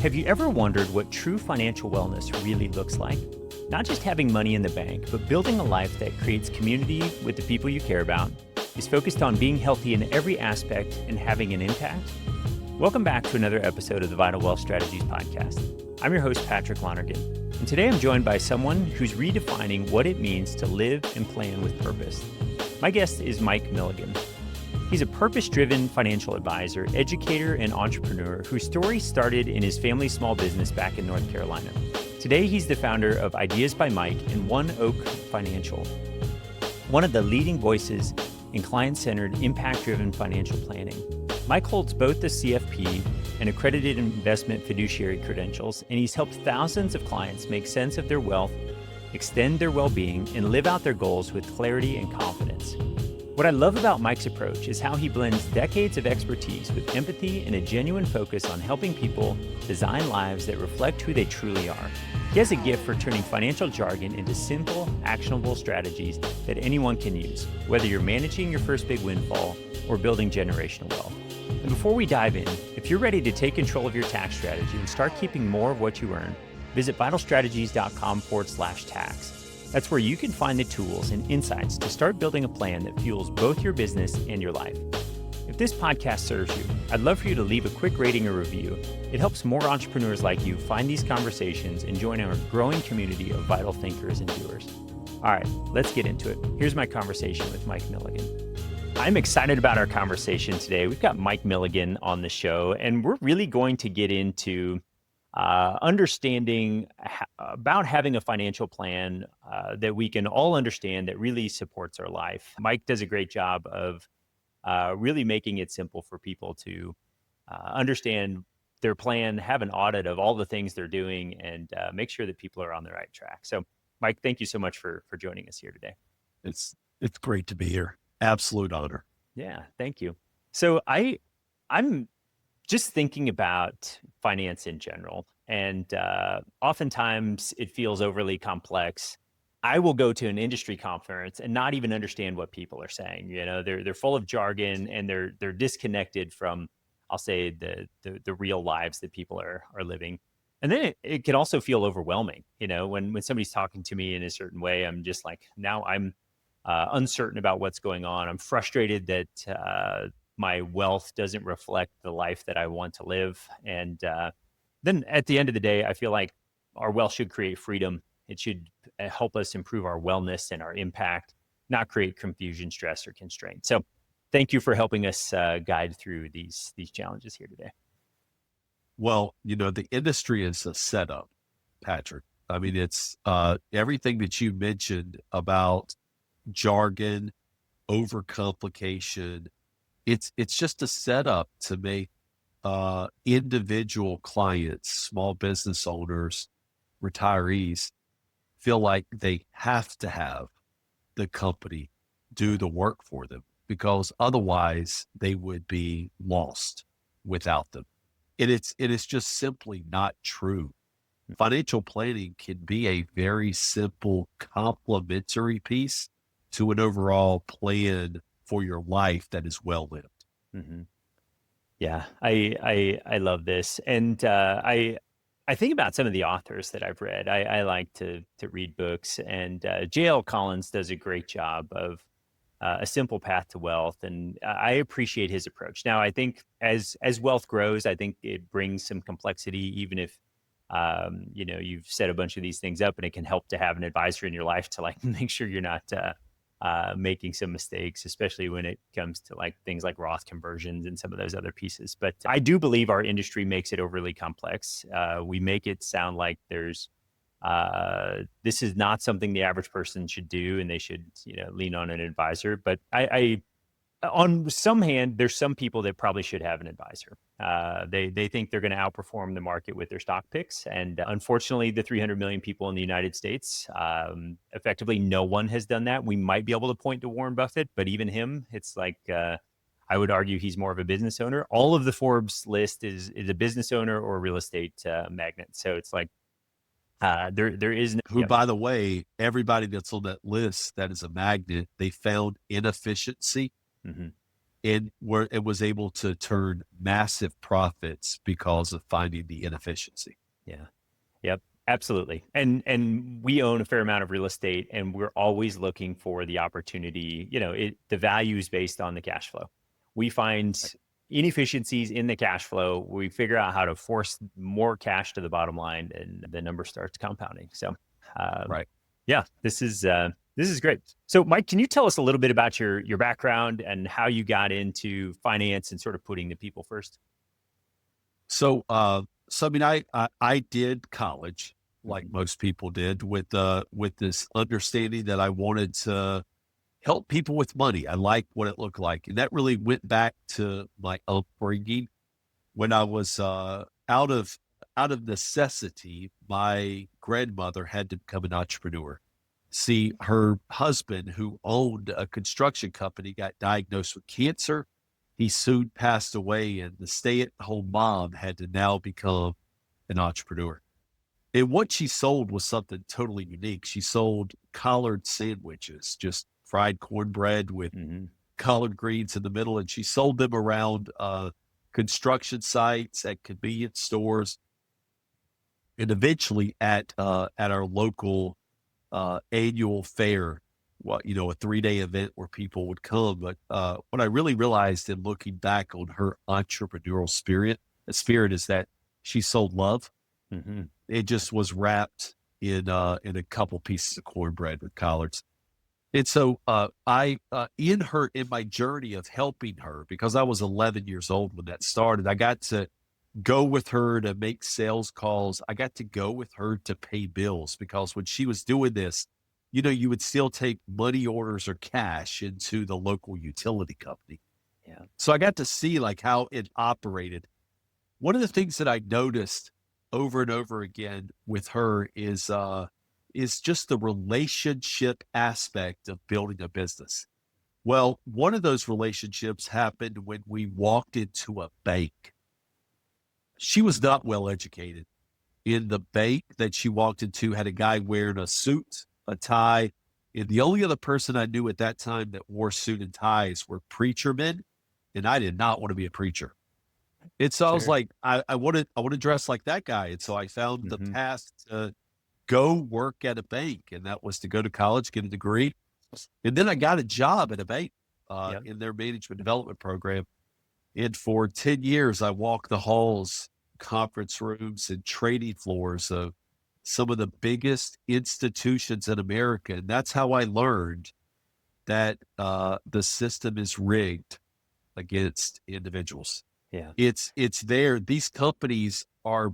Have you ever wondered what true financial wellness really looks like? Not just having money in the bank, but building a life that creates community with the people you care about, is focused on being healthy in every aspect and having an impact? Welcome back to another episode of the Vital Wealth Strategies podcast. I'm your host, Patrick Lonergan, and today I'm joined by someone who's redefining what it means to live and plan with purpose. My guest is Mike Milligan. He's a purpose-driven financial advisor, educator, and entrepreneur whose story started in his family's small business back in North Carolina. Today, he's the founder of Ideas by Mike and One Oak Financial, one of the leading voices in client-centered, impact-driven financial planning. Mike holds both the CFP and accredited investment fiduciary credentials, and he's helped thousands of clients make sense of their wealth, extend their well-being, and live out their goals with clarity and confidence. What I love about Mike's approach is how he blends decades of expertise with empathy and a genuine focus on helping people design lives that reflect who they truly are. He has a gift for turning financial jargon into simple, actionable strategies that anyone can use, whether you're managing your first big windfall or building generational wealth. And before we dive in, if you're ready to take control of your tax strategy and start keeping more of what you earn, visit vitalstrategies.com/tax. That's where you can find the tools and insights to start building a plan that fuels both your business and your life. If this podcast serves you, I'd love for you to leave a quick rating or review. It helps more entrepreneurs like you find these conversations and join our growing community of vital thinkers and doers. All right, let's get into it. Here's my conversation with Mike Milligan. I'm excited about our conversation today. We've got Mike Milligan on the show, and we're really going to get into understanding about having a financial plan that we can all understand that really supports our life. Mike does a great job of really making it simple for people to understand their plan, have an audit of all the things they're doing, and make sure that people are on the right track. So, Mike, thank you so much for joining us here today. It's great to be here. Absolute honor. Yeah, thank you. So I'm just thinking about finance in general, and oftentimes it feels overly complex. I will go to an industry conference and not even understand what people are saying. You know, they're full of jargon and they're disconnected from, I'll say, the real lives that people are living. And then it can also feel overwhelming. You know, when somebody's talking to me in a certain way, I'm just like, now I'm uncertain about what's going on. I'm frustrated that my wealth doesn't reflect the life that I want to live. And then at the end of the day, I feel like our wealth should create freedom. It should help us improve our wellness and our impact, not create confusion, stress, or constraint. So thank you for helping us guide through these challenges here today. Well, you know, the industry is a setup, Patrick. I mean, it's everything that you mentioned about jargon, overcomplication. It's just a setup to make individual clients, small business owners, retirees feel like they have to have the company do the work for them, because otherwise they would be lost without them. And it is just simply not true. Financial planning can be a very simple complementary piece to an overall plan for your life that is well lived. Mm-hmm. Yeah, I love this. And I think about some of the authors that I've read. I like to read books, and J.L. Collins does a great job of A Simple Path to Wealth. And I appreciate his approach. Now, I think as wealth grows, I think it brings some complexity, even if, you know, you've set a bunch of these things up, and it can help to have an advisor in your life to like make sure you're not making some mistakes, especially when it comes to like things like Roth conversions and some of those other pieces. But I do believe our industry makes it overly complex. We make it sound like there's this is not something the average person should do, and they should, you know, lean on an advisor. But I on some hand, there's some people that probably should have an advisor. They think they're going to outperform the market with their stock picks. And unfortunately, the 300 million people in the United States, effectively no one has done that. We might be able to point to Warren Buffett, but even him, it's like, I would argue he's more of a business owner. All of the Forbes list is a business owner or a real estate magnate. So it's like, there is no, Who, by the way, everybody that's on that list that is a magnet, they found inefficiency Mm-hmm. and where it was able to turn massive profits because of finding the inefficiency. Yeah. Yep. Absolutely. And we own a fair amount of real estate, and we're always looking for the opportunity. The value is based on the cash flow. We find inefficiencies in the cash flow. We figure out how to force more cash to the bottom line, and the number starts compounding. So, Right. yeah, this is great. So, Mike, can you tell us a little bit about your background and how you got into finance and sort of putting the people first? So I mean, I did college like Mhm. most people did with this understanding that I wanted to help people with money. I liked what it looked like, and that really went back to my upbringing when I was out of necessity. My grandmother had to become an entrepreneur. See, her husband, who owned a construction company, got diagnosed with cancer. He soon passed away, and the stay-at-home mom had to now become an entrepreneur. And what she sold was something totally unique. She sold collard sandwiches, just fried cornbread with Mhm. collard greens in the middle, and she sold them around construction sites, at convenience stores, and eventually at our local annual fair. Well, a 3-day event where people would come. But what I really realized in looking back on her entrepreneurial spirit is that she sold love. Mhm. It just was wrapped in a couple pieces of cornbread with collards. And so I in my journey of helping her, because I was 11 years old when that started, I got to go with her to make sales calls. I got to go with her to pay bills, because when she was doing this, you would still take money orders or cash into the local utility company. Yeah. So I got to see like how it operated. One of the things that I noticed over and over again with her is just the relationship aspect of building a business. Well, one of those relationships happened when we walked into a bank. She was not well educated. In the bank that she walked into had a guy wearing a suit, a tie, and the only other person I knew at that time that wore suit and ties were preacher men, and I did not want to be a preacher. And so I was Sure. like, I want to dress like that guy. And so I found the Mhm. path to go work at a bank, and that was to go to college, get a degree. And then I got a job at a bank Yep. in their management development program. And for 10 years, I walked the halls, conference rooms, and trading floors of some of the biggest institutions in America. And that's how I learned that the system is rigged against individuals. Yeah. It's there. These companies are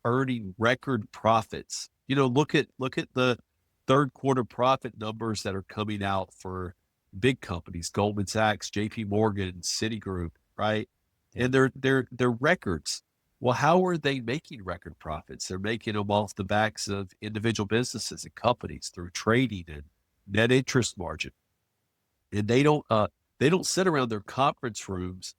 earning record profits. Look at the third quarter profit numbers that are coming out for big companies, Goldman Sachs, JP Morgan, Citigroup, right? Yep. And they're records. Well, how are they making record profits? They're making them off the backs of individual businesses and companies through trading and net interest margin. And they don't sit around their conference rooms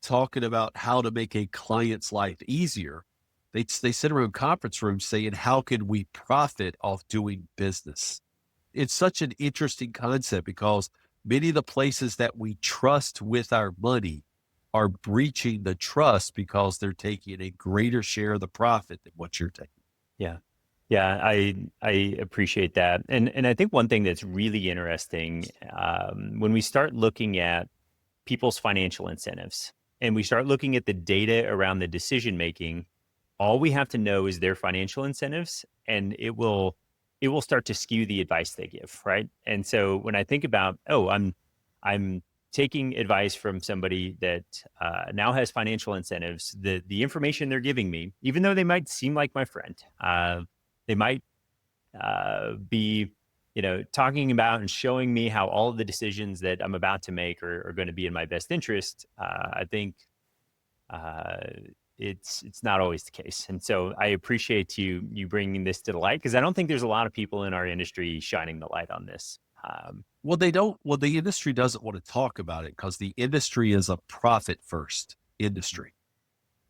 talking about how to make a client's life easier. They sit around conference rooms saying, how can we profit off doing business? It's such an interesting concept, because many of the places that we trust with our money are breaching the trust because they're taking a greater share of the profit than what you're taking. Yeah. Yeah, I appreciate that. And I think one thing that's really interesting, when we start looking at people's financial incentives and we start looking at the data around the decision making, all we have to know is their financial incentives, and it will start to skew the advice they give, right? And so when I think about, oh, I'm taking advice from somebody that now has financial incentives, the information they're giving me, even though they might seem like my friend, they might be, talking about and showing me how all of the decisions that I'm about to make are going to be in my best interest. I think uh, it's not always the case, and so I appreciate you bringing this to the light, because I don't think there's a lot of people in our industry shining the light on this. Well, they don't. Well, the industry doesn't want to talk about it because the industry is a profit first industry.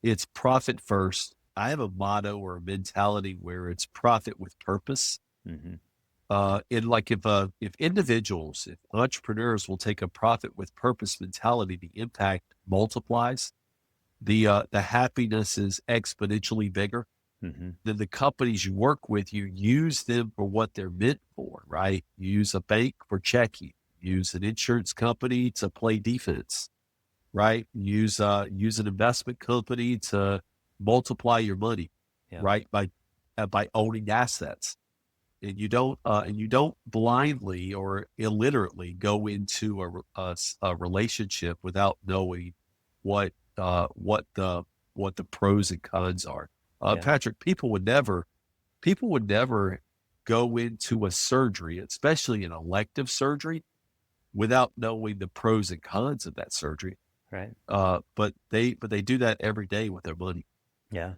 It's profit first. I have a motto or a mentality where it's profit with purpose. Mhm. And like if individuals, if entrepreneurs will take a profit with purpose mentality, the impact multiplies. The happiness is exponentially bigger. Hmm. Then the companies you work with, you use them for what they're meant for, right? You use a bank for checking, use an insurance company to play defense, right? Use an investment company to multiply your money, Yeah. right? By owning assets. And you don't blindly or illiterately go into a relationship without knowing what what the pros and cons are. Yeah. Patrick, people would never go into a surgery, especially an elective surgery, without knowing the pros and cons of that surgery. Right. But they do that every day with their money. Yeah.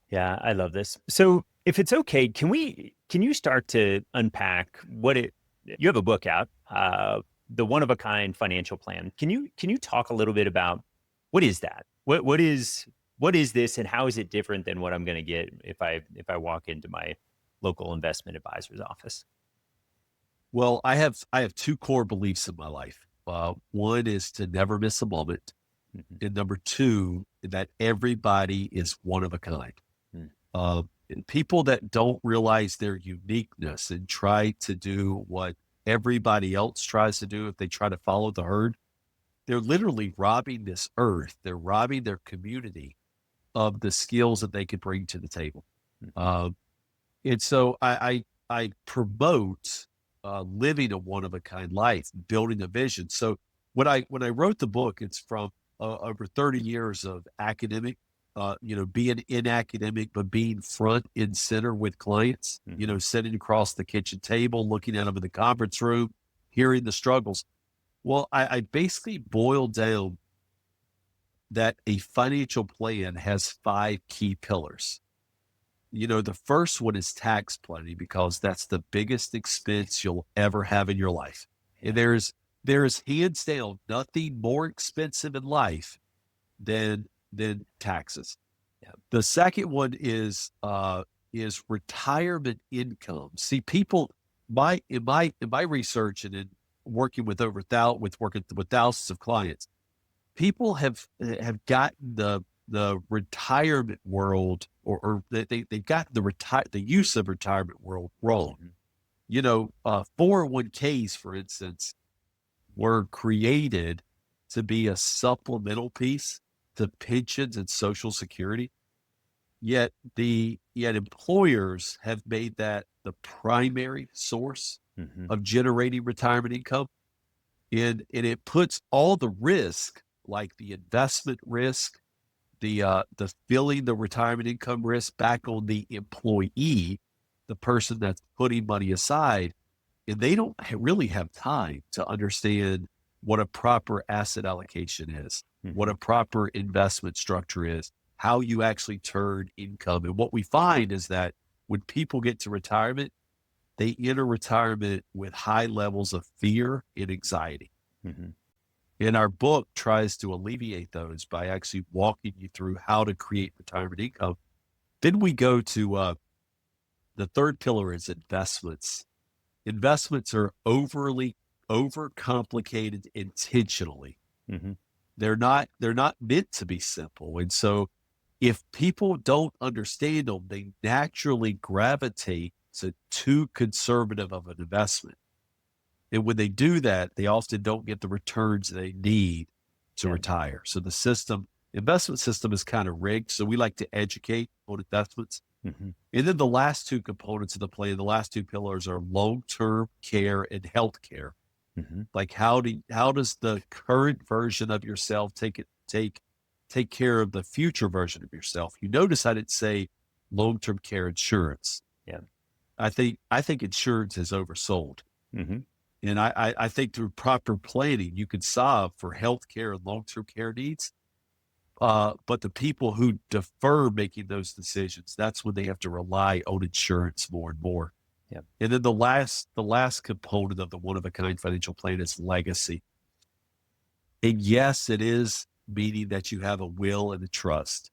Yeah, I love this. So, if it's okay, can you start to unpack what it you have a book out, the one of a kind financial plan. Can you talk a little bit about what is that? What is this and how is it different than what I'm going to get if I walk into my local investment advisor's office? Well, I have two core beliefs in my life. One is to never miss a moment, Mhm. and number two, that everybody is one of a kind. Mm. And people that don't realize their uniqueness and try to do what everybody else tries to do, if they try to follow the herd, they're literally robbing this earth. They're robbing their community of the skills that they could bring to the table. Mhm. Um, and so I promote living a one of a kind life, building a vision. So when I wrote the book, it's from over 30 years of academic, being in academic, but being front and center with clients, Mhm. sitting across the kitchen table, looking at them in the conference room, hearing the struggles. Well, I basically boiled down that a financial plan has five key pillars. The first one is tax planning because that's the biggest expense you'll ever have in your life. And Yeah. there's hands down nothing more expensive in life than taxes. Yeah. The second one is retirement income. See, people my in my research and in working with working with thousands of clients, people have gotten the retirement world or they've gotten the use of retirement world wrong. Mhm. 401ks, for instance, were created to be a supplemental piece to pensions and social security. Yet employers have made that the primary source Mhm. of generating retirement income. And it puts all the risk, like the investment risk, the filling the retirement income risk back on the employee, the person that's putting money aside, and they don't really have time to understand what a proper asset allocation is, what a Mhm. proper investment structure is, how you actually turn income. And what we find is that when people get to retirement, they enter retirement with high levels of fear and anxiety. Mhm. And our book tries to alleviate those by actually walking you through how to create retirement income. Then we go to the third pillar is investments. Investments are overcomplicated intentionally. Mhm. They're not meant to be simple. And so if people don't understand them, they naturally gravitate to too conservative of an investment. And when they do that, they often don't get the returns they need to Yeah. retire. So investment system is kind of rigged. So we like to educate on investments. Mhm. And then the last two components of the plan, the last two pillars are long-term care and health care. Mhm. Like how does the current version of yourself take care of the future version of yourself? You notice I didn't say long-term care insurance. Yeah. I think insurance is oversold. Mhm. And I think through proper planning, you can solve for healthcare and long-term care needs. But the people who defer making those decisions, that's when they have to rely on insurance more and more. Yeah. And then the last component of the one of a kind financial plan is legacy. And yes, it is meaning that you have a will and a trust,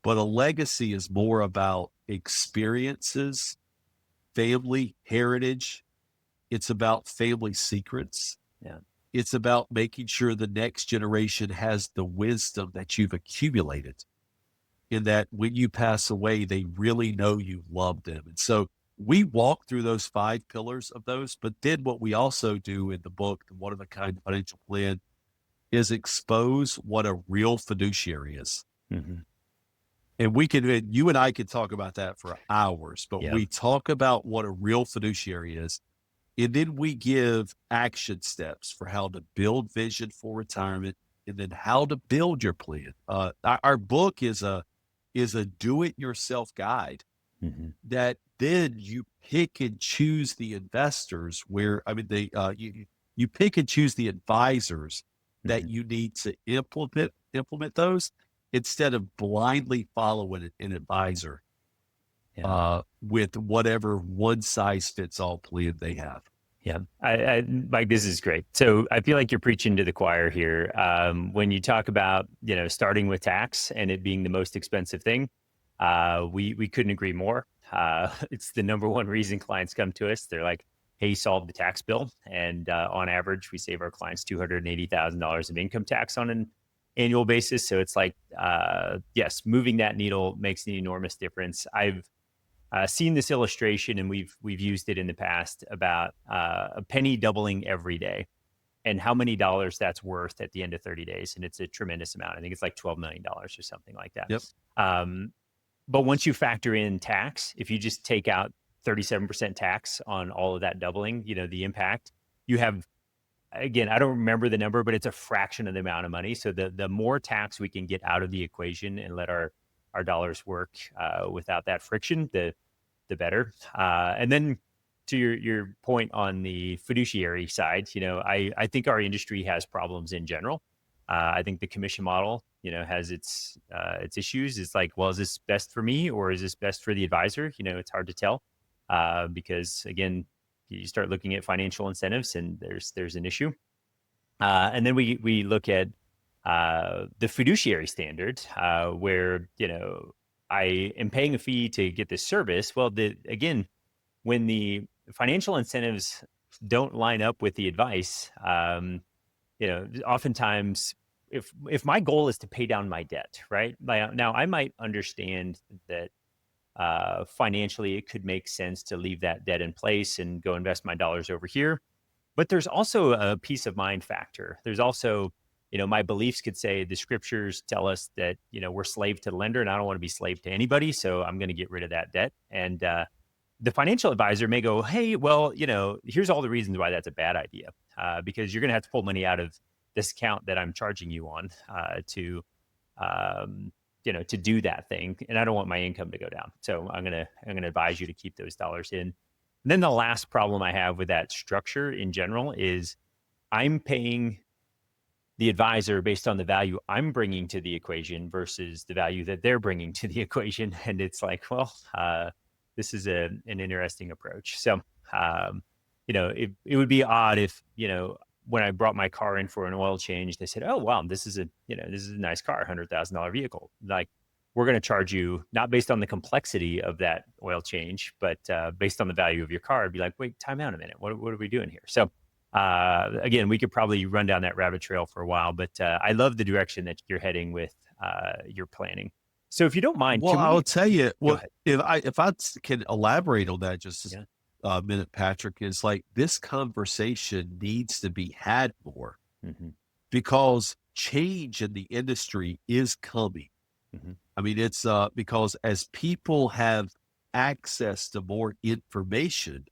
but a legacy is more about experiences family heritage. It's about family secrets. Yeah. It's about making sure the next generation has the wisdom that you've accumulated, in that when you pass away, they really know you love them. And so we walk through those 5 pillars of those. But then what we also do in the book, the One of a Kind Financial Plan, is expose what a real fiduciary is. Mm-hmm. And you and I could talk about that for hours, but Yeah. we talk about what a real fiduciary is. And then we give action steps for how to build vision for retirement, and then how to build your plan. Our book is a do-it-yourself guide Mm-hmm. that then you pick and choose the investors you pick and choose the advisors that Mm-hmm. you need to implement those, instead of blindly following an advisor Yeah. with whatever one size fits all plan they have. Yeah. Mike, this is great. So I feel like you're preaching to the choir here. When you talk about, starting with tax and it being the most expensive thing, we couldn't agree more. It's the number one reason clients come to us. They're like, hey, solve the tax bill. And on average, we save our clients $280,000 of income tax on an annual basis. So it's like, yes, moving that needle makes an enormous difference. I've seen this illustration, and we've used it in the past, about a penny doubling every day and how many dollars that's worth at the end of 30 days. And it's a tremendous amount. I think it's like $12 million or something like that. Yep. But once you factor in tax, if you just take out 37% tax on all of that doubling, the impact you have, again, I don't remember the number, but it's a fraction of the amount of money. So the more tax we can get out of the equation and let our dollars work without that friction, the better. And then to your point on the fiduciary side, I think our industry has problems in general. I think the commission model, has its issues. It's like, well, is this best for me or is this best for the advisor? It's hard to tell because, again, you start looking at financial incentives and there's an issue. And then we look at the fiduciary standard where, I am paying a fee to get this service. Well, again, when the financial incentives don't line up with the advice, oftentimes if my goal is to pay down my debt, right? Now I might understand that financially it could make sense to leave that debt in place and go invest my dollars over here. But there's also a peace of mind factor. There's also, my beliefs could say the scriptures tell us that, we're slave to the lender, and I don't want to be slave to anybody. So I'm going to get rid of that debt. And the financial advisor may go, hey, well, here's all the reasons why that's a bad idea, because you're going to have to pull money out of this account that I'm charging you on to do that thing. And I don't want my income to go down. So I'm going to advise you to keep those dollars in. And then the last problem I have with that structure in general is I'm paying the advisor based on the value I'm bringing to the equation versus the value that they're bringing to the equation. And it's like, well, this is an interesting approach. So, it would be odd if, when I brought my car in for an oil change, they said, oh, wow, this is a nice car, $100,000 vehicle. Like, we're going to charge you not based on the complexity of that oil change, but based on the value of your car. I'd be like, wait, time out a minute. What are we doing here? So again, we could probably run down that rabbit trail for a while, but I love the direction that you're heading with your planning. So if you don't mind, well, I'll tell you, if I can elaborate on that just a minute, Patrick, is like, this conversation needs to be had more because change in the industry is coming. I mean, it's because as people have access to more information,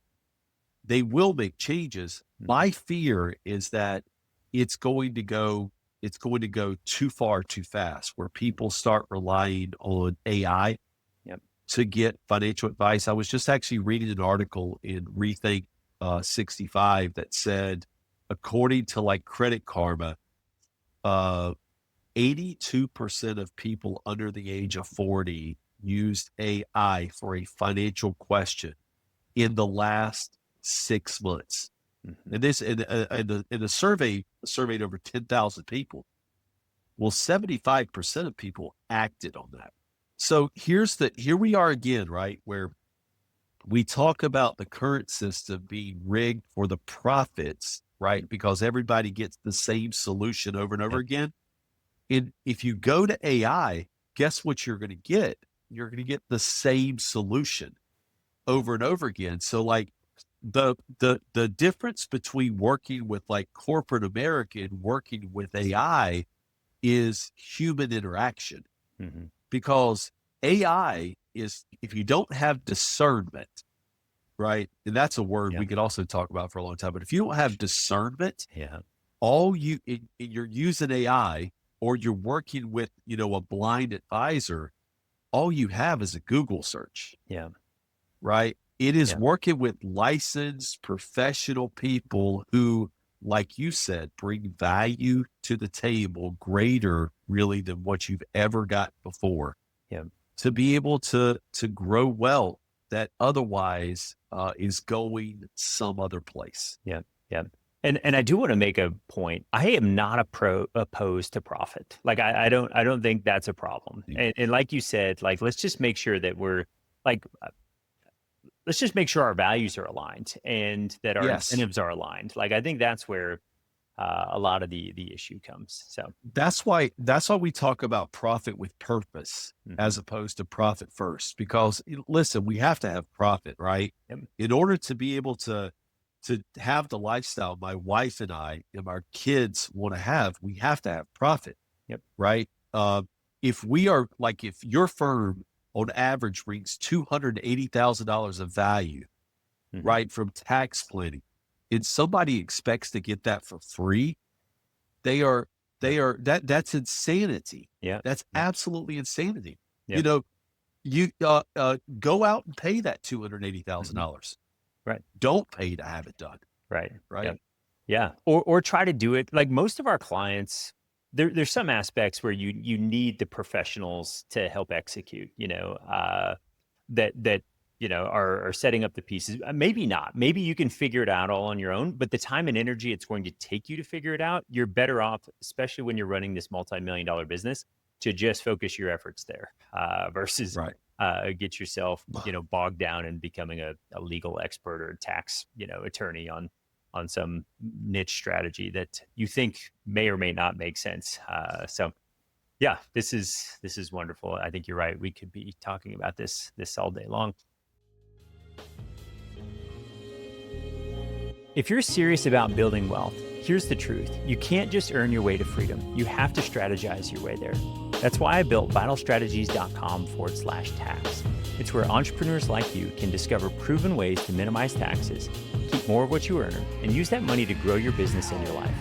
they will make changes. My fear is that it's going to go too far too fast, where people start relying on AI to get financial advice. I was just actually reading an article in Rethink 65 that said, according to like Credit Karma, 82% of people under the age of 40 used AI for a financial question in the last 6 months. And this, in a survey surveyed over 10,000 people. Well, 75% of people acted on that. So here we are again, right? Where we talk about the current system being rigged for the profits, right? Because everybody gets the same solution over and over Yep. again. And if you go to AI, guess what you're going to get? You're going to get the same solution over and over again. So like the difference between working with like corporate America and working with AI is human interaction, Hmm. because AI is, if you don't have discernment, right? And that's a word Yeah. we could also talk about for a long time. But if you don't have discernment, Yeah. all you're using AI, or you're working with, a blind advisor, all you have is a Google search, Yeah. right? It is Yeah. working with licensed professional people who, like you said, bring value to the table greater really than what you've ever got before, Yeah. to be able to grow wealth that otherwise is going some other place. Yeah. Yeah. And I do want to make a point. I am not opposed to profit. Like I don't think that's a problem. And like you said, like let's just make sure that we're like let's just make sure our values are aligned and that our Yes. incentives are aligned. Like I think that's where a lot of the issue comes. So That's why we talk about profit with purpose mhm. as opposed to profit first. Because listen, we have to have profit, right? Yep. In order to be able to have the lifestyle my wife and I and our kids want to have, we have to have profit, Yep. right? If we are like, if your firm on average brings $280,000 of value, Hmm. right, from tax planning, and somebody expects to get that for free, they are Yep. that's insanity. Yeah. That's Yeah. absolutely insanity. You Yep. know, you go out and pay that Hmm. $280,000. Right. Don't pay to have it done, Right. right? Yep. Yeah. Or try to do it like most of our clients. There's some aspects where you need the professionals to help execute. That are setting up the pieces. Maybe not. Maybe you can figure it out all on your own. But the time and energy it's going to take you to figure it out, you're better off, especially when you're running this multi-million-dollar business, to just focus your efforts there versus Right. get yourself bogged down in becoming a legal expert or a tax attorney on some niche strategy that you think may or may not make sense. So yeah, this is wonderful. I think you're right. We could be talking about this all day long. If you're serious about building wealth, here's the truth. You can't just earn your way to freedom. You have to strategize your way there. That's why I built vitalstrategies.com/tax. It's where entrepreneurs like you can discover proven ways to minimize taxes, keep more of what you earn, and use that money to grow your business and your life.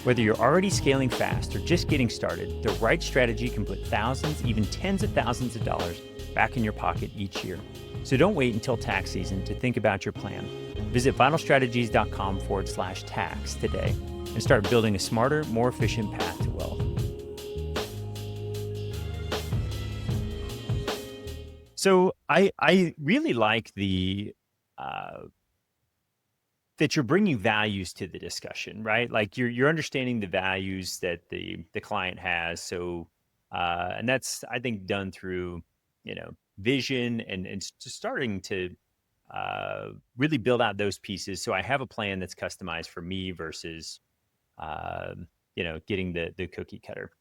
Whether you're already scaling fast or just getting started, the right strategy can put thousands, even tens of thousands of dollars back in your pocket each year. So don't wait until tax season to think about your plan. Visit vitalstrategies.com/tax today and start building a smarter, more efficient path to wealth. So I really like the that you're bringing values to the discussion, right? Like you're understanding the values that the client has. So and that's I think done through vision and just starting to really build out those pieces. So I have a plan that's customized for me versus uh, getting the cookie cutter.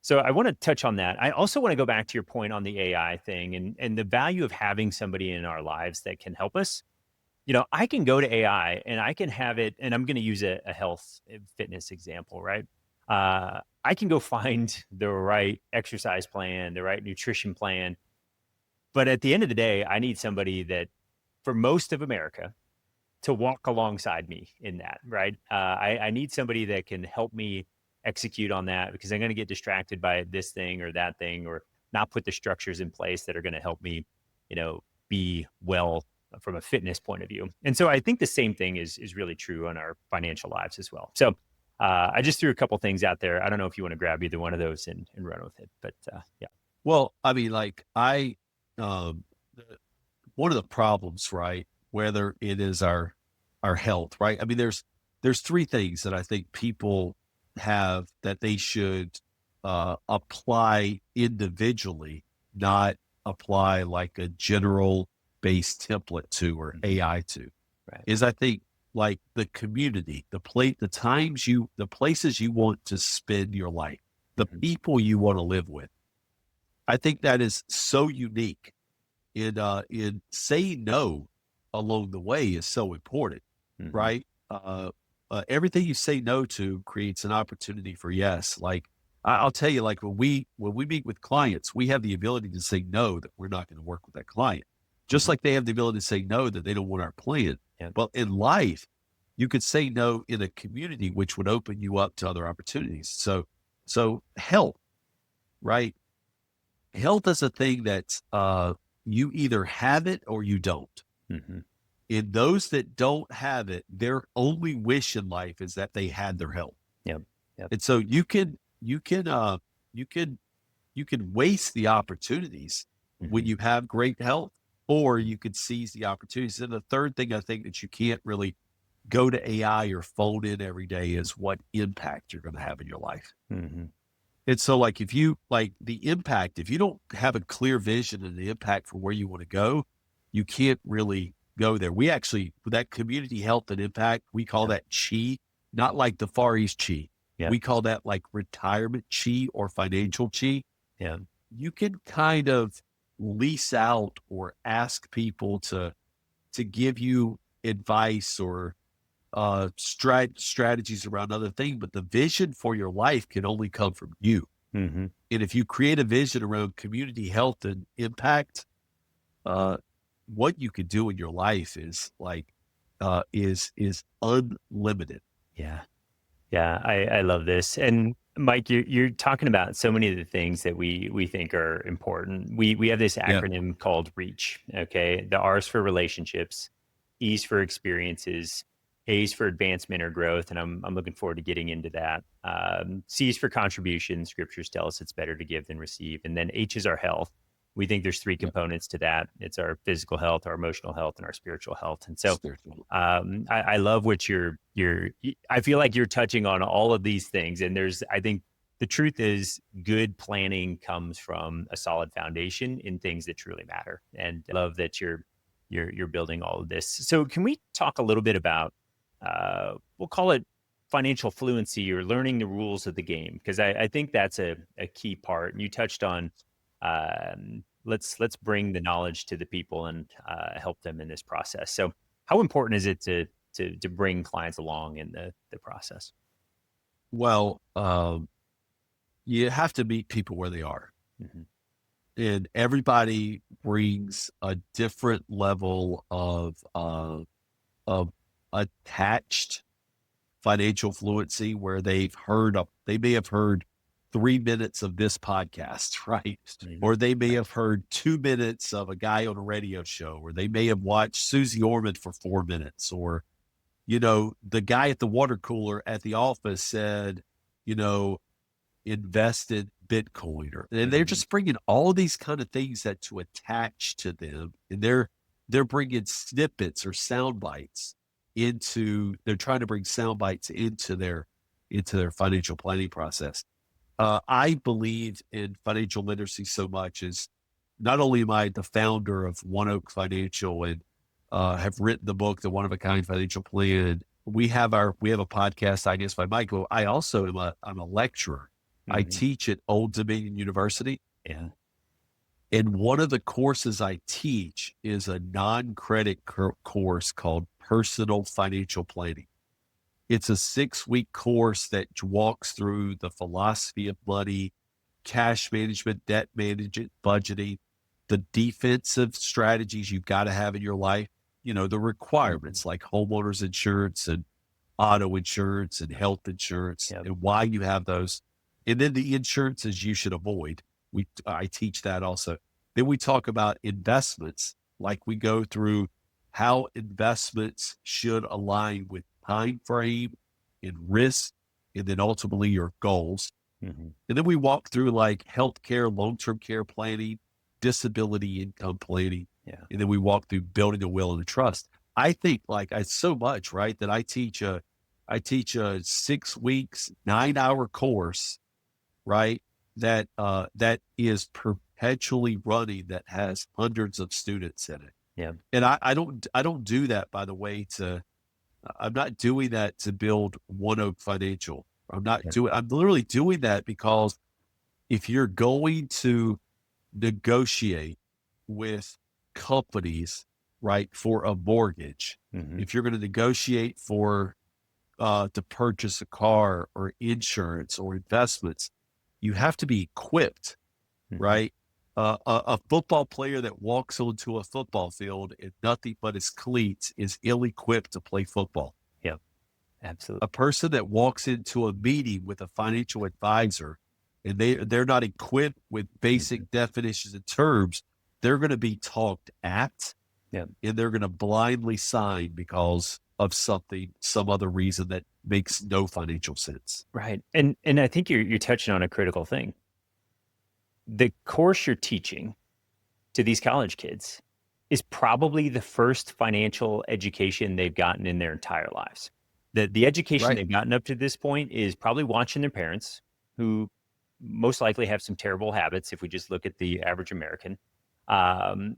So I want to touch on that. I also want to go back to your point on the AI thing and the value of having somebody in our lives that can help us. I can go to AI and I can have it, and I'm going to use a health fitness example, right? I can go find the right exercise plan, the right nutrition plan. But at the end of the day, I need somebody that, for most of America, to walk alongside me in that, right? I need somebody that can help me execute on that because I'm going to get distracted by this thing or that thing or not put the structures in place that are going to help me, be well from a fitness point of view. And so I think the same thing is really true on our financial lives as well. So I just threw a couple things out there. I don't know if you want to grab either one of those and run with it, but yeah. Well, I mean, like um, one of the problems, right? Whether it is our health, right? I mean, there's three things that I think people have that they should apply individually, not apply like a general based template to or AI to Right. is I think like the community, the places you want to spend your life, the Mhm. people you want to live with. I think that is so unique in saying no along the way is so important, Mhm. right? Everything you say no to creates an opportunity for yes. Like I'll tell you, like when we meet with clients, we have the ability to say no that we're not going to work with that client, just Mhm. like they have the ability to say no that they don't want our plan. Yeah. But in life, you could say no in a community, which would open you up to other opportunities. So health, right? Health is a thing that you either have it or you don't. Mhm. And those that don't have it, their only wish in life is that they had their health. Yep. Yep. And so you can you can waste the opportunities when Mhm. you have great health, or you could seize the opportunities. And the third thing I think that you can't really go to AI or phone in every day is what impact you're going to have in your life. Mhm. And so like if you like the impact, if you don't have a clear vision and the impact for where you want to go, you can't really go there. We actually, with that community health and impact, we call Yep. that chi, not like the Far East chi. Yep. We call that like retirement chi or financial chi. Yeah. You can kind of lease out or ask people to give you advice or strategies around other things, but the vision for your life can only come from you. Mhm. And if you create a vision around community health and impact, uh, what you can do in your life is like is unlimited. Yeah. Yeah, I love this. And Mike, you're talking about so many of the things that we think are important. We have this Yeah. acronym called REACH. Okay, the R's for relationships, E's for experiences, A's for advancement or growth, and I'm looking forward to getting into that. C's for contribution. Scriptures tell us it's better to give than receive, and then H is our health. We think there's three Yeah. components to that. It's our physical health, our emotional health, and our spiritual health. And so Spiritual. I love what I feel like you're touching on all of these things. And I think the truth is good planning comes from a solid foundation in things that truly matter. And I love that you're building all of this. So can we talk a little bit about, we'll call it financial fluency or learning the rules of the game? Because I think that's a key part. And you touched on, let's bring the knowledge to the people and help them in this process. So how important is it to bring clients along in the process? Well, you have to meet people where they are, Mhm. and everybody brings a different level of attached financial fluency where they may have heard 3 minutes of this podcast, right? Mhm. Or they may Right. have heard 2 minutes of a guy on a radio show, or they may have watched Susie Orman for 4 minutes, or, the guy at the water cooler at the office said, you know, invested Bitcoin, and they're Mhm. just bringing all these kind of things that to attach to them. And they're bringing snippets or sound bites they're trying to bring sound bites into their financial planning process. I believe in financial literacy so much as not only am I the founder of One Oak Financial and have written the book, The One of a Kind Financial Plan. We have a podcast, I guess, by Michael. I also I'm a lecturer. I Mhm. teach at Old Dominion University, Yeah. and one of the courses I teach is a non-credit course called Personal Financial Planning. It's a 6-week course that walks through the philosophy of money, cash management, debt management, budgeting, the defensive strategies you've got to have in your life, the Mhm. requirements like homeowners insurance and auto insurance and health insurance Yep. and why you have those. And then the insurances you should avoid. I teach that also. Then we talk about investments, like we go through how investments should align with time frame and risk, and then ultimately your goals. Mhm. And then we walk through like healthcare, long-term care planning, disability income planning. Yeah. And then we walk through building a will and a trust. I think like I so much, right, that I teach a 6 weeks, 9-hour course, right? That is perpetually running that has hundreds of students in it. Yeah. And I don't do that, by the way, I'm not doing that to build One Oak Financial. Yeah. I'm literally doing that because if you're going to negotiate with companies, right, for a mortgage, Hmm. if you're going to negotiate for to purchase a car or insurance or investments, you have to be equipped, Hmm. right? A football player that walks onto a football field in nothing but his cleats is ill-equipped to play football. Yeah. Absolutely. A person that walks into a meeting with a financial advisor and they're not equipped with Hmm. basic definitions and terms, they're going to be talked at Yeah. and they're going to blindly sign because of some other reason that makes no financial sense. Right. And I think you're touching on a critical thing. The course you're teaching to these college kids is probably the first financial education they've gotten in their entire lives. The education Right. they've gotten up to this point is probably watching their parents, who most likely have some terrible habits if we just look at the average American. Um,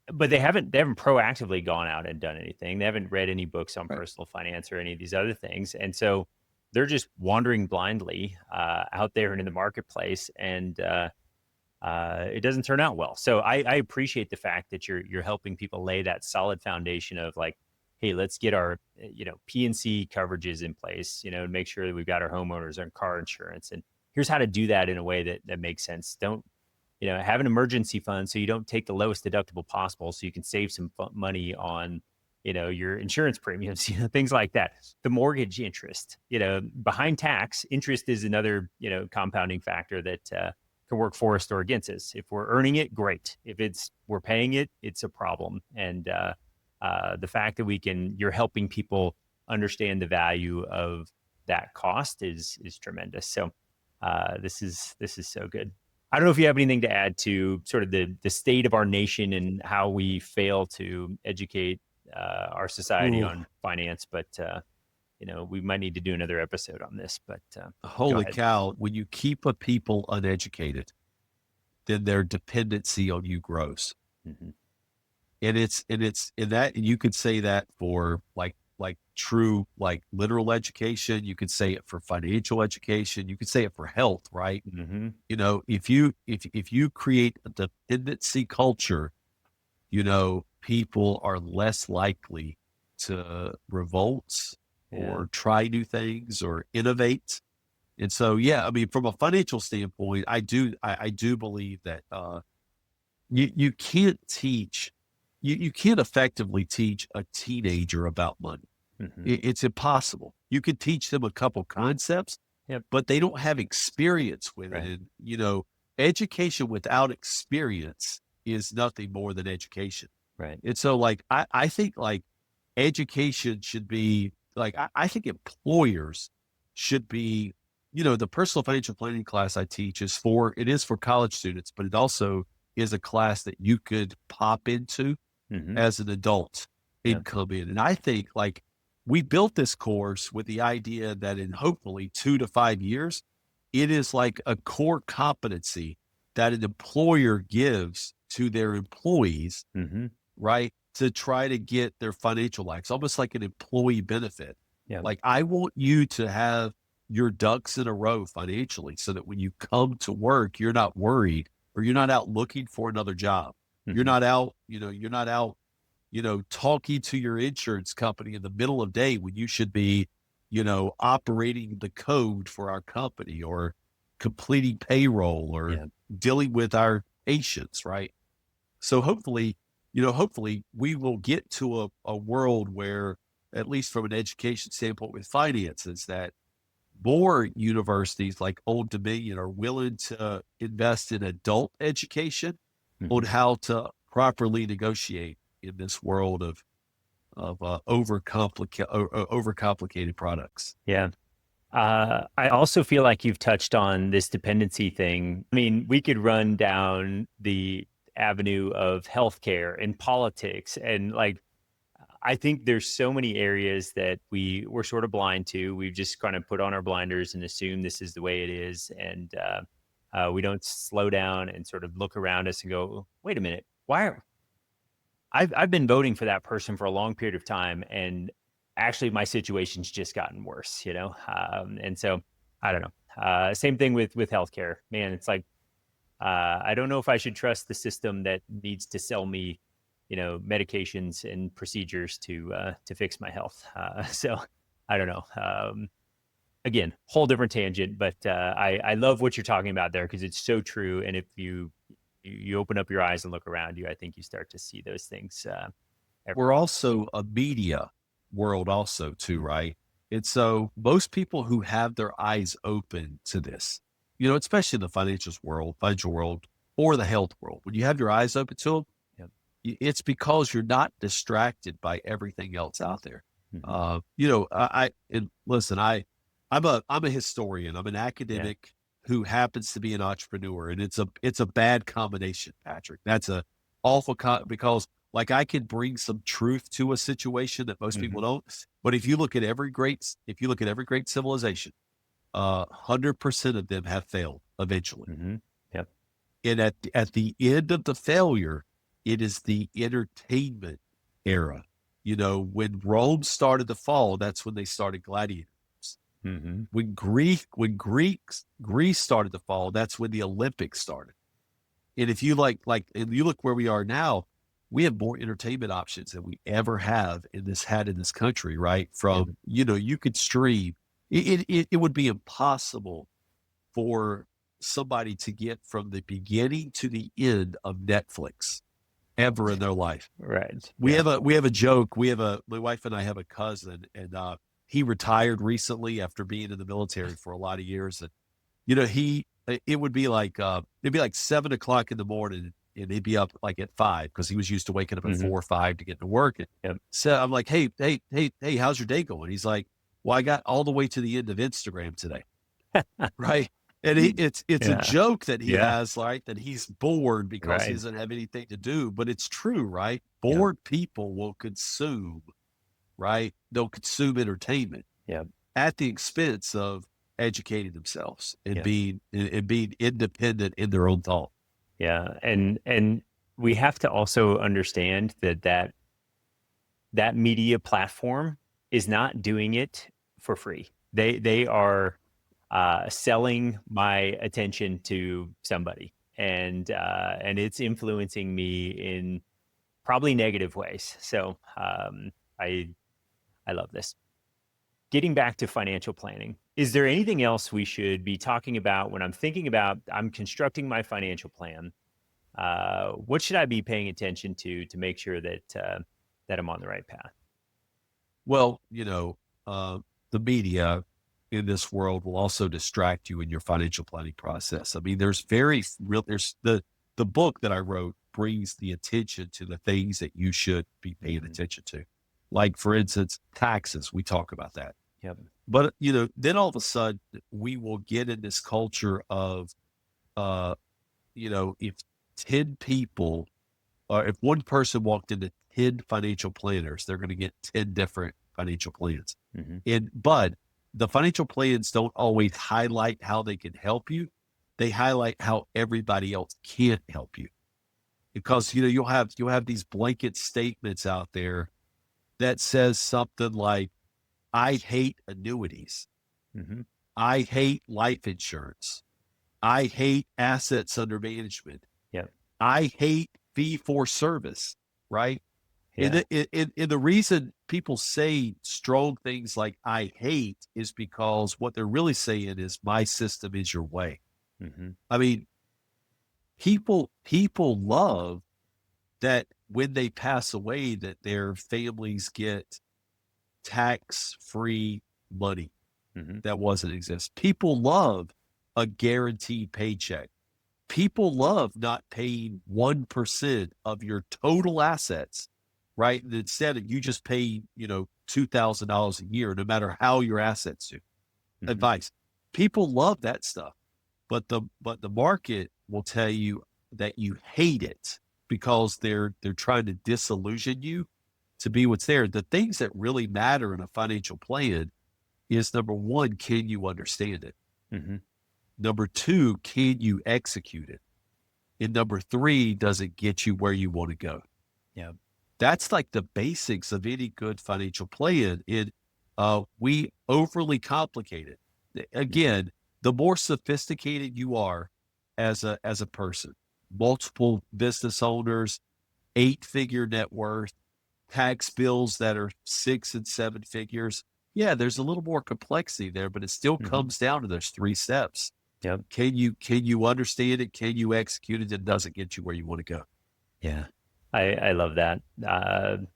but they haven't proactively gone out and done anything. They haven't read any books on Right. personal finance or any of these other things. And so they're just wandering blindly out there and in the marketplace. And it doesn't turn out well. So I appreciate the fact that you're helping people lay that solid foundation of like, hey, let's get our PNC coverages in place, and make sure that we've got our homeowners and car insurance, and here's how to do that in a way that makes sense. Don't have an emergency fund so you don't take the lowest deductible possible, so you can save some money on your insurance premiums, things like that. The mortgage interest, behind tax interest is another compounding factor that can work for us or against us. If we're earning it, great. If we're paying it, it's a problem. And the fact that you're helping people understand the value of that cost is tremendous. So this is so good. I don't know if you have anything to add to sort of the state of our nation and how we fail to educate our society Ooh, on finance, but we might need to do another episode on this. But go holy ahead. cow. When you keep a people uneducated, then their dependency on you grows. Hmm. And it's in that, and you could say that for like true, like literal education. You could say it for financial education. You could say it for health, right? Hmm. If you create a dependency culture, people are less likely to revolt Yeah. or try new things or innovate. And so, yeah, I mean, from a financial standpoint, I do believe that you can't teach you can't effectively teach a teenager about money. Hmm. It's impossible. You can teach them a couple concepts, Yep. but they don't have experience with it. Right. And education without experience is nothing more than education. Right. And so, like, I think like education should be like I think employers should be, the personal financial planning class I teach is for college students, but it also is a class that you could pop into Hmm. as an adult Yeah. and come in. And I think like we built this course with the idea that in hopefully 2 to 5 years, it is like a core competency that an employer gives to their employees, Hmm. right? To try to get their financial life. It's almost like an employee benefit. Yeah. Like I want you to have your ducks in a row financially so that when you come to work, you're not worried or you're not out looking for another job. You're Hmm. not out, you're not out, talking to your insurance company in the middle of day when you should be, operating the code for our company or completing payroll or Yeah. dealing with our patients, right? So hopefully we will get to a world where, at least from an education standpoint with finances, that more universities like Old Dominion are willing to invest in adult education on Hmm. how to properly negotiate in this world of overcomplicated products. Yeah. I also feel like you've touched on this dependency thing. I mean, we could run down the avenue of healthcare and politics, and like, I think there's so many areas that we're sort of blind to. We've just kind of put on our blinders and assume this is the way it is, and we don't slow down and sort of look around us and go, "Wait a minute, why are I've been voting for that person for a long period of time, and actually my situation's just gotten worse, and so I don't know. Same thing with healthcare, man. It's like I don't know if I should trust the system that needs to sell me, medications and procedures to fix my health. So I don't know. Again, whole different tangent, but I love what you're talking about there because it's so true. And if you open up your eyes and look around you, I think you start to see those things. We're also a media world also too, right? And so most people who have their eyes open to this, especially in the financial world or the health world, when you have your eyes open to them, Yep. it's because you're not distracted by everything else out there. Mhm. And listen, I'm a historian. I'm an academic who happens to be an entrepreneur, and it's a bad combination, Patrick. That's a awful because like I can bring some truth to a situation that most people don't. But if you look at every great civilization, 100% of them have failed eventually. Yep. And at the end of the failure, it is the entertainment era. When Rome started to fall, that's when they started gladiators. When Greece started to fall, that's when the Olympics started. And if you and you look where we are now, we have more entertainment options than we ever have in this country, right? From, you could stream. It would be impossible for somebody to get from the beginning to the end of Netflix ever in their life. Right. We have a joke. My wife and I have a cousin, and he retired recently after being in the military for a lot of years. And, it would be like, it'd be like 7 o'clock in the morning and he'd be up like at 5 because he was used to waking up at 4 or 5 to get to work. And Yep. so I'm like, hey, how's your day going? He's like, well, I got all the way to the end of Instagram today. Right. And it's a joke that he has, like, that he's bored because he doesn't have anything to do, but it's true, right? Bored people will consume, right? They'll consume entertainment at the expense of educating themselves and being independent in their own thought. Yeah. And we have to also understand that media platform is not doing it for free. They are selling my attention to somebody, and it's influencing me in probably negative ways. So I love this. Getting back to financial planning, is there anything else we should be talking about when I'm constructing my financial plan? What should I be paying attention to make sure that I'm on the right path? Well, the media in this world will also distract you in your financial planning process. I mean, there's the book that I wrote brings the attention to the things that you should be paying attention to. Like, for instance, taxes. We talk about that. Yep. But, then all of a sudden we will get in this culture of, if 10 people, or if one person walked into 10 financial planners, they're going to get 10 different financial plans. But the financial plans don't always highlight how they can help you. They highlight how everybody else can't help you. Because, you'll have these blanket statements out there that says something like, I hate annuities. I hate life insurance. I hate assets under management. I hate fee for service, right? And the reason people say strong things like I hate is because what they're really saying is my system is your way. I mean, people love that when they pass away that their families get tax-free money that wasn't exist. People love a guaranteed paycheck. People love not paying 1% of your total assets, right? And instead of you just pay, $2,000 a year, no matter how your assets do. Advice. People love that stuff, but the market will tell you that you hate it because they're trying to disillusion you to be what's there. The things that really matter in a financial plan is, number one, can you understand it? Number two, can you execute it? And number three, does it get you where you want to go? Yeah. That's like the basics of any good financial plan. We overly complicate it. Again, the more sophisticated you are as a person, multiple business owners, 8-figure net worth, tax bills that are 6 and 7 figures. Yeah, there's a little more complexity there, but it still Hmm. comes down to those 3 steps. Yep. Can you understand it? Can you execute it? It doesn't get you where you want to go. Yeah. I love that.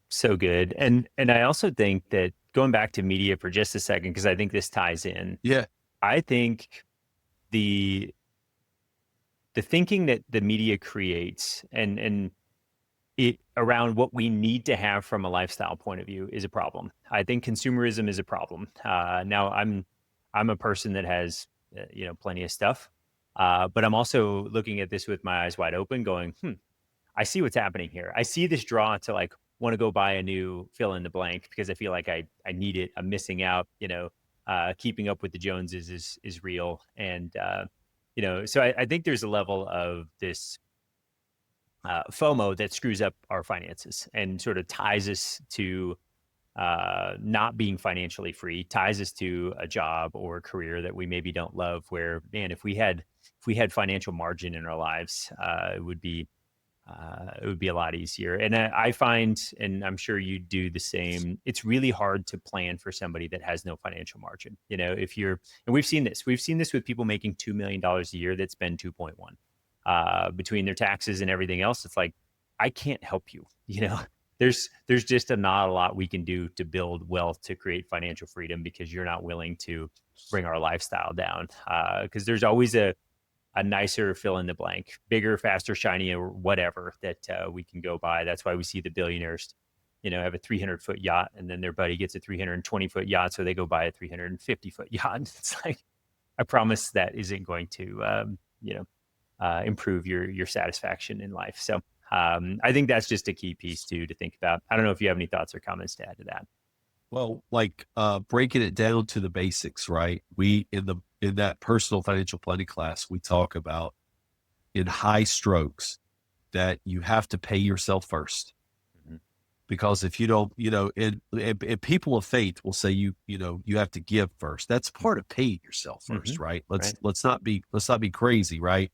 So good. And I also think that going back to media for just a second, because I think this ties in, Yeah. I think the the thinking that the media creates and it around what we need to have from a lifestyle point of view is a problem. I think consumerism is a problem. Now I'm a person that has plenty of stuff, but I'm also looking at this with my eyes wide open, going, I see what's happening here. I see this draw to like want to go buy a new fill in the blank because I feel like I need it. I'm missing out. Keeping up with the Joneses is real, and so I think there's a level of this FOMO that screws up our finances and sort of ties us to not being financially free, ties us to a job or a career that we maybe don't love. Where man, if we had financial margin in our lives, it would be a lot easier. And I find, and I'm sure you do the same, it's really hard to plan for somebody that has no financial margin. If you're, and we've seen this with people making $2 million a year that spend 2.1 between their taxes and everything else. It's like, I can't help you. There's just not a lot we can do to build wealth to create financial freedom because you're not willing to bring our lifestyle down. Because there's always a nicer fill in the blank, bigger, faster, shiny, or whatever that we can go buy. That's why we see the billionaires, have a 300-foot yacht, and then their buddy gets a 320-foot yacht, so they go buy a 350-foot yacht. It's like, I promise that isn't going to, improve your satisfaction in life. So I think that's just a key piece too to think about. I don't know if you have any thoughts or comments to add to that. Well, like breaking it down to the basics, right? We in that personal financial planning class, we talk about in high strokes that you have to pay yourself first. Mhm. Because if you don't, and people of faith will say you have to give first. That's part of paying yourself Mm-hmm. first, right? Right. Let's not be crazy, right?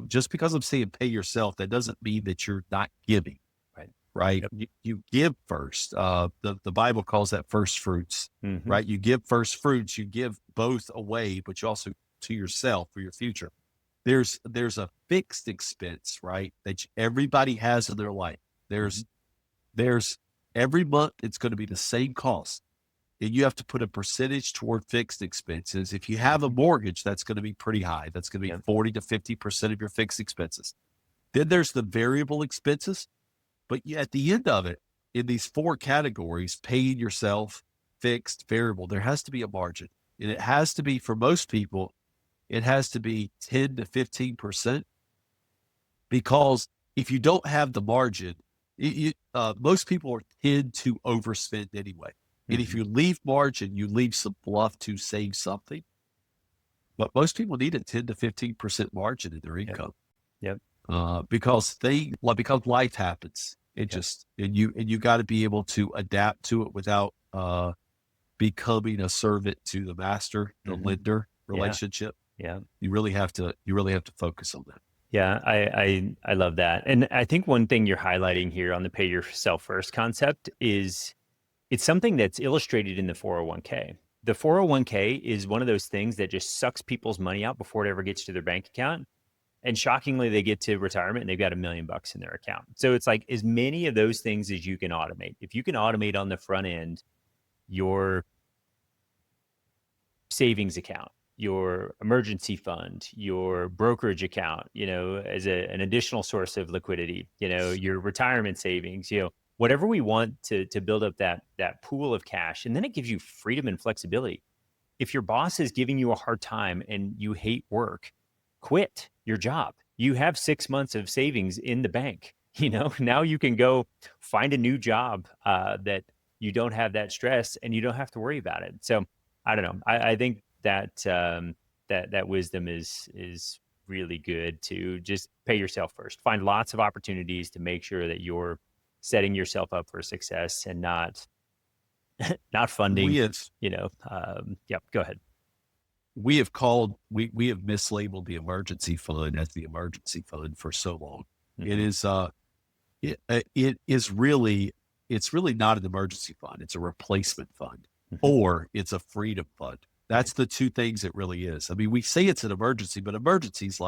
Just because I'm saying pay yourself, that doesn't mean that you're not giving, Right. right? Yep. You give first. The Bible calls that first fruits, Mm-hmm. right? You give first fruits. You give both away, but you also to yourself for your future. There's a fixed expense, right? That everybody has in their life. Mm-hmm. There's every month it's going to be the same cost. And you have to put a percentage toward fixed expenses. If you have a Mm-hmm. mortgage, that's going to be pretty high. That's going to be Yep. 40 to 50% of your fixed expenses. Then there's the variable expenses. But at the end of it, in these 4 categories, paying yourself, fixed, variable, there has to be a margin. And it has to be, for most people, it has to be 10 to 15%, because if you don't have the margin, most people tend to overspend anyway. And if Mm-hmm. you leave margin, you leave some bluff to save something. But most people need a 10 to 15% margin in their Yep. income, Yep. because life happens. It Yep. just, and you got to be able to adapt to it without becoming a servant to the master, the Mm-hmm. lender Yeah. relationship. Yeah. You really have to focus on that. Yeah, I love that. And I think one thing you're highlighting here on the pay yourself first concept is it's something that's illustrated in the 401k. The 401k is one of those things that just sucks people's money out before it ever gets to their bank account. And shockingly, they get to retirement and they've got $1 million in their account. So it's like as many of those things as you can automate. If you can automate on the front end your savings account, your emergency fund, your brokerage account, as an additional source of liquidity, your retirement savings, whatever we want to build up that pool of cash. And then it gives you freedom and flexibility. If your boss is giving you a hard time and you hate work, quit your job. You have 6 months of savings in the bank. Now you can go find a new job that you don't have that stress and you don't have to worry about it. So I don't know. I think that that wisdom is really good to just pay yourself first. Find lots of opportunities to make sure that you're setting yourself up for success and not funding, We have yep, go ahead. we have mislabeled the emergency fund as the emergency fund for so long. It Mhm. is it's really not an emergency fund. It's a replacement fund, Mhm. or it's a freedom fund. Right. That's the two things it really is. I mean, we say it's an emergency, but emergencies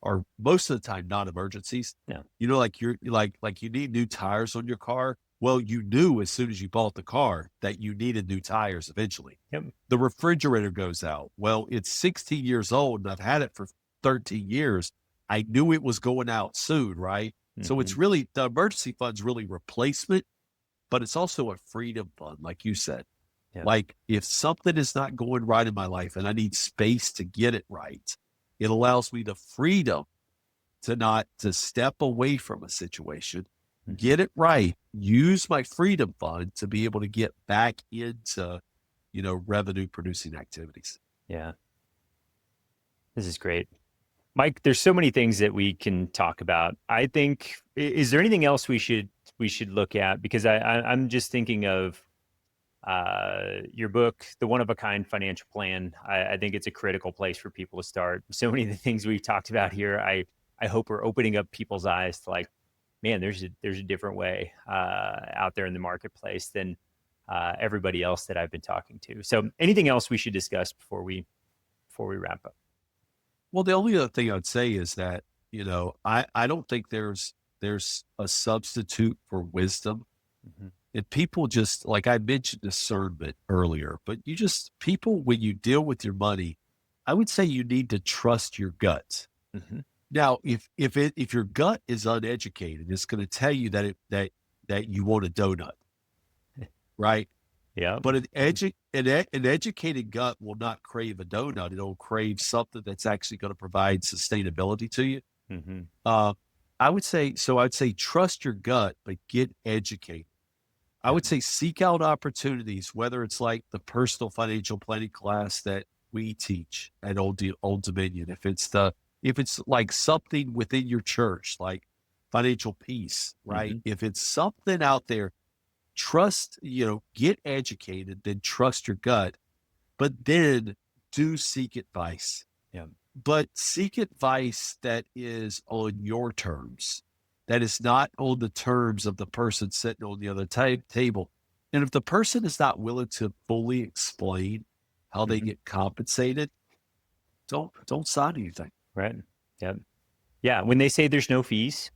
are most of the time not emergencies. Yeah. Like you're like you need new tires on your car. Well, you knew as soon as you bought the car that you needed new tires eventually. Yep. The refrigerator goes out. Well, it's 16 years old and I've had it for 13 years. I knew it was going out soon, right? So it's Mhm. really the emergency fund's really replacement, but it's also a freedom fund, like you said. Yep. Like if something is not going right in my life and I need space to get it right, it allows me the freedom to not to step away from a situation, Mhm. get it right, use my freedom fund to be able to get back into, revenue producing activities. Yeah. This is great. Mike, there's so many things that we can talk about. I think, is there anything else we should look at? Because I'm just thinking of your book, The One of a Kind Financial Plan. I think it's a critical place for people to start. So many of the things we've talked about here, I hope we're opening up people's eyes to, like, man, there's a different way out there in the marketplace than everybody else that I've been talking to. So anything else we should discuss before we wrap up? Well, the only other thing I'd say is that, I don't think there's a substitute for wisdom. Mhm. And people just like I mentioned discernment earlier, but people, when you deal with your money, I would say you need to trust your gut. Mhm. Now, if your gut is uneducated, it's going to tell you that you want a donut, right? Yeah. But an educated gut will not crave a donut. It'll crave something that's actually going to provide sustainability to you. Hmm. Uh, I'd say trust your gut, but get educated. I Yeah. would say seek out opportunities, whether it's like the personal financial planning class that we teach at Old Dominion. If it's like something within your church, like financial peace, right? Hmm. If it's something out there, get educated, then trust your gut, but then do seek advice. Yeah. But seek advice that is on your terms, that is not on the terms of the person sitting on the other table. And if the person is not willing to fully explain how they Hmm. get compensated, don't sign anything. Right. Yeah. Yeah. When they say there's no fees,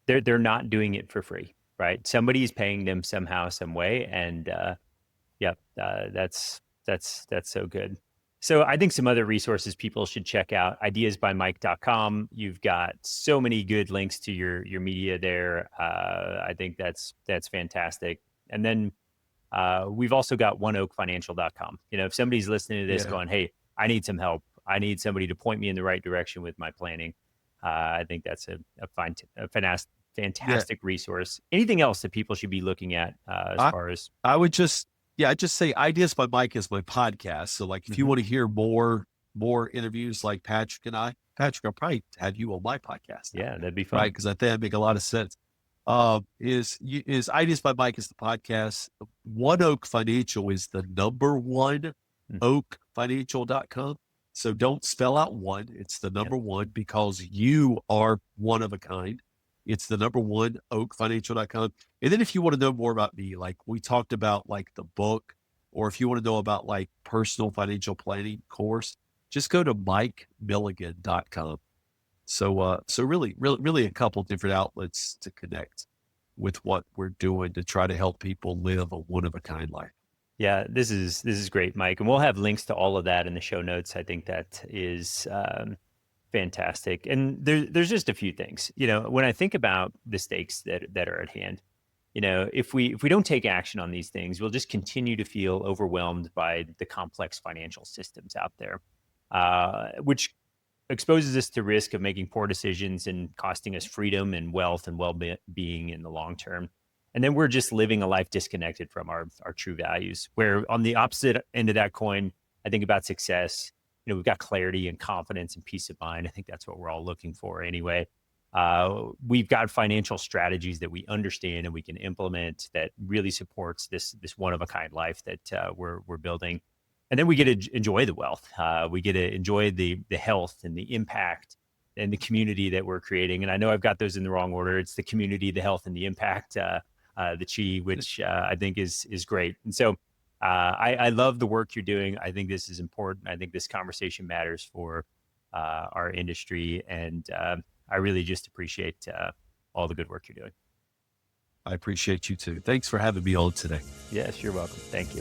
they're not doing it for free, right? Somebody's paying them somehow, some way, and yeah, that's so good. So I think some other resources people should check out: ideasbymike.com. You've got so many good links to your media there. I think that's fantastic. And then we've also got oneoakfinancial.com. If somebody's listening to this Yeah. going, hey, I need some help, I need somebody to point me in the right direction with my planning, I think that's Yeah. fantastic resource. Anything else that people should be looking at as I far as? I would just yeah, I just say Ideas by Mike is my podcast. So like if you Mhm. want to hear more interviews like Patrick, I'll probably have you on my podcast now, Yeah, that'd be right? fun. Because I think that make a lot of sense. Is Ideas by Mike is the podcast. One Oak Financial is the number one, Mm. oakfinancial.com. So don't spell out one. It's the Yep. number one because you are one of a kind. It's the number one, oakfinancial.com. And then if you want to know more about me, like we talked about, like the book, or if you want to know about like personal financial planning course, just go to mikemilligan.com. So really a couple different outlets to connect with what we're doing to try to help people live a one of a kind life. Yeah, this is great, Mike, and we'll have links to all of that in the show notes. I think that is fantastic. And there's just a few things. When I think about the stakes that are at hand, if we don't take action on these things, we'll just continue to feel overwhelmed by the complex financial systems out there, which exposes us to risk of making poor decisions and costing us freedom and wealth and well-being in the long term. And then we're just living a life disconnected from our true values. Where on the opposite end of that coin, I think about success. We've got clarity and confidence and peace of mind. I think that's what we're all looking for anyway. we've got financial strategies that we understand and we can implement that really supports this one of a kind life that we're building. And then we get to enjoy the wealth. We get to enjoy the health and the impact and the community that we're creating. And I know I've got those in the wrong order. It's the community, the health, and the impact, the chi, which I think is great. And so I love the work you're doing. I think this is important. I think this conversation matters for our industry. And I really just appreciate all the good work you're doing. I appreciate you too. Thanks for having me on today. Yes, you're welcome. Thank you.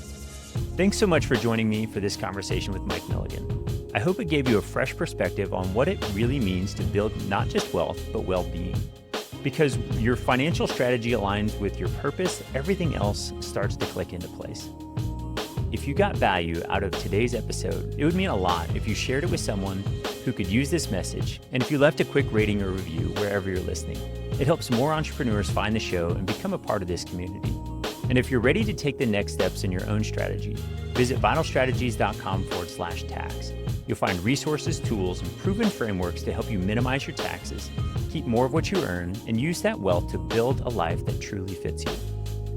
Thanks so much for joining me for this conversation with Mike Milligan. I hope it gave you a fresh perspective on what it really means to build not just wealth, but well-being. Because your financial strategy aligns with your purpose, everything else starts to click into place. If you got value out of today's episode, it would mean a lot if you shared it with someone who could use this message, and if you left a quick rating or review wherever you're listening. It helps more entrepreneurs find the show and become a part of this community. And if you're ready to take the next steps in your own strategy, visit vitalstrategies.com/tax. You'll find resources, tools, and proven frameworks to help you minimize your taxes, keep more of what you earn, and use that wealth to build a life that truly fits you.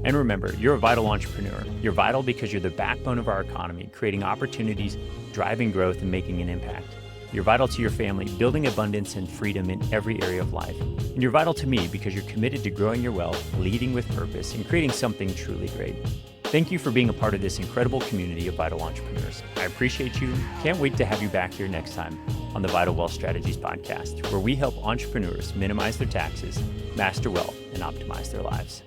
And remember, you're a vital entrepreneur. You're vital because you're the backbone of our economy, creating opportunities, driving growth, and making an impact. You're vital to your family, building abundance and freedom in every area of life. And you're vital to me because you're committed to growing your wealth, leading with purpose, and creating something truly great. Thank you for being a part of this incredible community of vital entrepreneurs. I appreciate you. Can't wait to have you back here next time on the Vital Wealth Strategies podcast, where we help entrepreneurs minimize their taxes, master wealth, and optimize their lives.